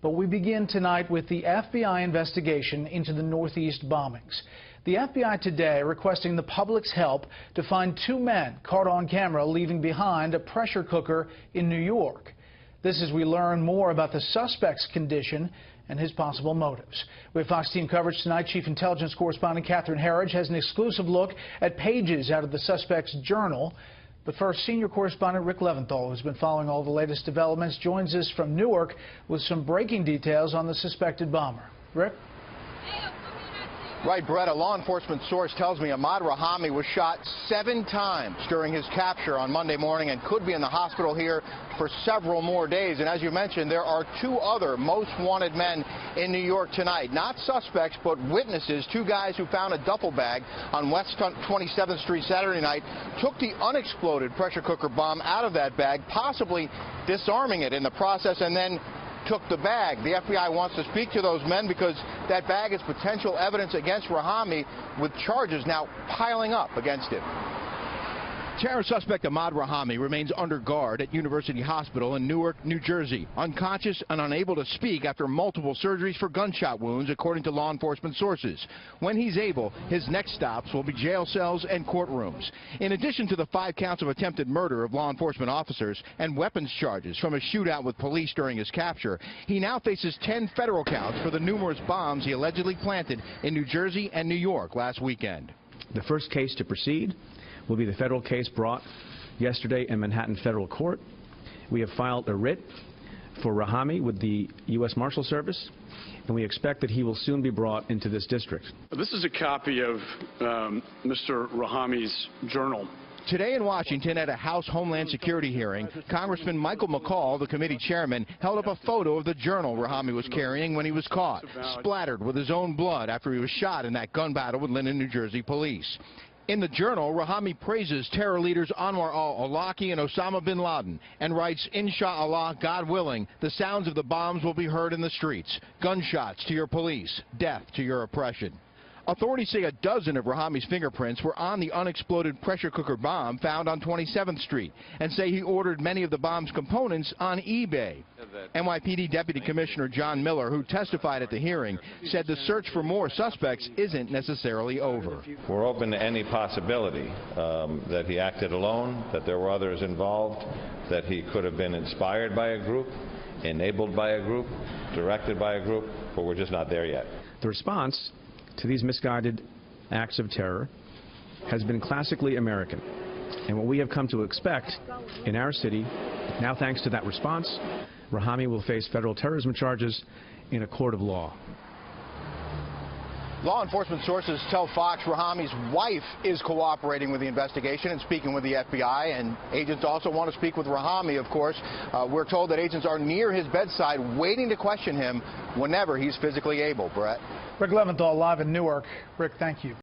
But we begin tonight with the FBI investigation into the Northeast bombings. The FBI today requesting the public's help to find two men caught on camera leaving behind a pressure cooker in New York. This as we learn more about the suspect's condition and his possible motives. We have Fox team coverage tonight. Chief Intelligence Correspondent Catherine Herridge has an exclusive look at pages out of the suspect's journal. But first, senior correspondent Rick Leventhal, who's been following all the latest developments, joins us from Newark with some breaking details on the suspected bomber. Rick? Right, Brett, a law enforcement source tells me Ahmad Rahami was shot 7 times during his capture on Monday morning and could be in the hospital here for several more days. And as you mentioned, there are 2 other most wanted men in New York tonight. Not suspects, but witnesses. 2 guys who found a duffel bag on West 27th Street Saturday night, took the unexploded pressure cooker bomb out of that bag, possibly disarming it in the process, and then took the bag. The FBI wants to speak to those men because that bag is potential evidence against Rahami, with charges now piling up against him. Terror suspect Ahmad Rahami remains under guard at University Hospital in Newark, New Jersey, unconscious and unable to speak after multiple surgeries for gunshot wounds, according to law enforcement sources. When he's able, his next stops will be jail cells and courtrooms. In addition to the 5 counts of attempted murder of law enforcement officers and weapons charges from a shootout with police during his capture, he now faces 10 federal counts for the numerous bombs he allegedly planted in New Jersey and New York last weekend. The first case to proceed will be the federal case brought yesterday in Manhattan Federal Court. We have filed a writ for Rahami with the U.S. Marshal Service, and we expect that he will soon be brought into this district. This is a copy of Mr. Rahami's journal. Today in Washington, at a House Homeland Security hearing, Congressman Michael McCall, the committee chairman, held up a photo of the journal Rahami was carrying when he was caught, splattered with his own blood after he was shot in that gun battle with Linden, New Jersey police. In the journal, Rahami praises terror leaders Anwar al-Awlaki and Osama bin Laden and writes, "Inshallah, God willing, the sounds of the bombs will be heard in the streets. Gunshots to your police, death to your oppression." Authorities say a dozen of Rahami's fingerprints were on the unexploded pressure cooker bomb found on 27th Street, and say he ordered many of the bomb's components on eBay. NYPD Deputy Commissioner John Miller, who testified at the hearing, said the search for more suspects isn't necessarily over. We're open to any possibility that he acted alone, that there were others involved, that he could have been inspired by a group, enabled by a group, directed by a group, but we're just not there yet. The response to these misguided acts of terror has been classically American. And what we have come to expect in our city, now thanks to that response, Rahami will face federal terrorism charges in a court of law. Law enforcement sources tell Fox Rahami's wife is cooperating with the investigation and speaking with the FBI, and agents also want to speak with Rahami, of course. We're told that agents are near his bedside waiting to question him whenever he's physically able. Brett? Rick Leventhal live in Newark. Rick, thank you.